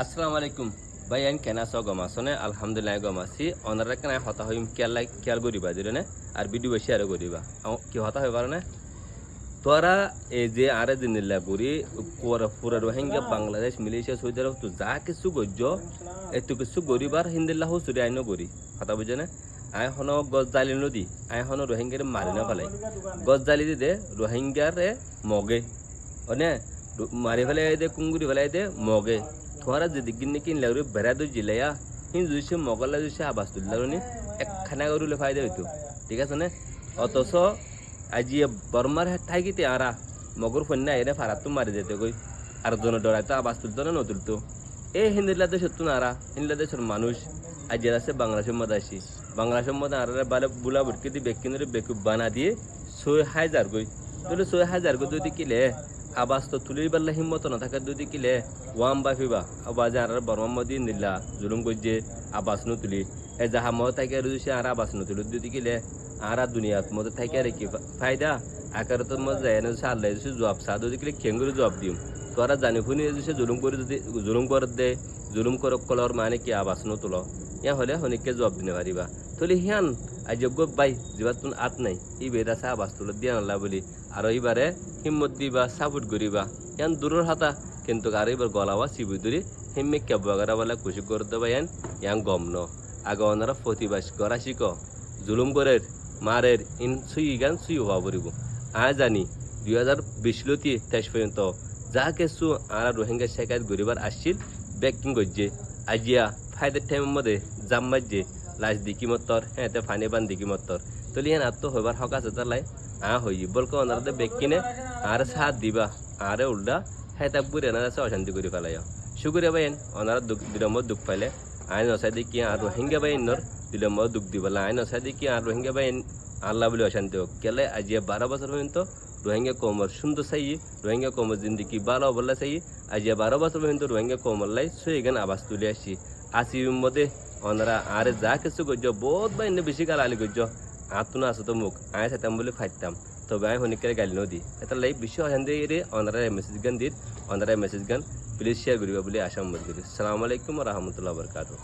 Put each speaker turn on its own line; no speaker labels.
আসসালামু আলাইকুম ভাই আইন কেনা সহ গমাসনে আলহামদুলিল্লাহ গমাসি অনারা কেনা হতা হইম খেয়াল করিবা দিলে আর ভিডিও শেয়ার করিবা কি হতা হইবার পারে না তোরা এই যে আরে দিনিল্লা করি পুরা রোহিঙ্গা বাংলাদেশ মালয়েশিয়া সৌদি আরব তো যা কিছু গজ্য এত কিছু গরিবার হিন্দিল্লা হুসুরি আইনও করি কথা বুঝে না আই হন গছ জালি নদী আই হন রোহিঙ্গারে মারি না ফেলাই গছ জালি দিদে রোহিঙ্গারে মগে অনে মারি ফেলাই দে কুঙ্গুরি ফেলাই দে মগে তোমারা যদি কিনে কিনলে বেড়া দই জিলাইয়া হিন জুইছে মগলা জুইছে আবাস তুললারনি একখানা গরুলে ফায়দা হইতো ঠিক আছে না অথচ আজি বর্মার ঠাইকিতে আরা মগর ফন্যা এনে ফারাত মারি যেতে কই আর জন ডরাইতো আবাস তুলতো না নতুলতো এই হিন্দিল্লা দেশের তো নারা হিন্দিল্লা দেশের মানুষ আজ আছে বাংলাদেশের মধ্যে আসি বাংলাদেশের মধ্যে আর বালে বুলা বুটকে দিয়ে বেকিনের বেকু বানা দিয়ে ৬,০০০ কই তাহলে ৬,০০০ কই যদি কিলে আবাস তো তুলির বেলা হিম্মত না থাকে যদি কিলে ওয়াম বাফিবা আবাজ আর বর্মার মধ্যে নিলা জুলুম করছে আবাস ন তুলি এ যাহা মত থাকে রুসে আর আবাস ন তুলি যদি কিলে আর দুনিয়াত মধ্যে থাকে আর কি ফায়দা আকারত মধ্যে যায় না আল্লাহ জবাব সা যদি কিলে খেঙ্গুরি জবাব দিম তোরা জানি শুনি যে জুলুম করে যদি জুলুম করে দে জুলুম করক কলর মানে কি আবাস ন তুল ইয়া হলে হনিককে জবাব দিনে পারিবা তলি হিয়ান আযোগ্য বাই যিবা তুন আত নাই ই বেদাসা আবাস তুল দিয়া আল্লাহ বলি আর এইবারে হিম্মত দিবা সাপোর্ট করিবা ইয়ান দূরের হাতা কিন্তু আর এবার গলাওয়া সিবুই ধরি হিম্মে কেবাগারা বলে খুশি করে দেবা ইয়ান গম ন আগে ওনারা প্রতিবাস করা শিখ জুলুম করে মারের ইন সুই গান সুই হওয়া পড়ব জানি 2020 লতি 23 পর্যন্ত যা কিছু আর রোহিঙ্গা শেখায়ত গরিবার আসছিল ব্যাকিং করছে আজিয়া ফায়দের টাইমের মধ্যে জাম মারছে লাশ দিকি মত্তর হ্যাঁ ফানি বান দিকি মত্তর তলি হ্যাঁ আর তো হইবার হক আছে তার লাই হই বলকে ওনারা ব্যাকিনে আর সাথ দিবা আরে উল্টা হ্যাঁ তা বুড়ে এনারা অশান্তি করে ফেলাই শুকুরিয়া বাইন ওনারা দিলম্বর দুঃখ পাইলে আইন অসাই দেখি আর রোহিঙ্গা বাইনর দিলম্বর দুঃখ দিবলা আইন অসাই দেখি আর রোহিঙ্গা বাইন আল্লাহ বলে অশান্তি হোক কেলে আজিয়া 12 বছর পর্যন্ত রোহিঙ্গা কমর সুন্দর চাই রোহিঙ্গা কমর জিন্দিগি ভালো বললা চাই আজিয়া 12 বছর পর্যন্ত রোহিঙ্গা কমর লাই সুইগান আবাস তুলে আসি মধ্যে ওনারা আরে যা কিছু করছ বহুত বাইন বেশি কাল আলি করছ আতুনা আছে তো মুখ আয় সাতাম বলে ফাইতাম তবে আমি হনিকারে গালি নদী এটা লাই বিশ্ব অশান্তি ওনারা মেসেজ গান দিন ওনারা মেসেজ গান প্লিজ শেয়ার করিবা বলে আশা মত করি আসসালামু আলাইকুম ওয়া রাহমাতুল্লাহি ওয়া বারাকাতুহু।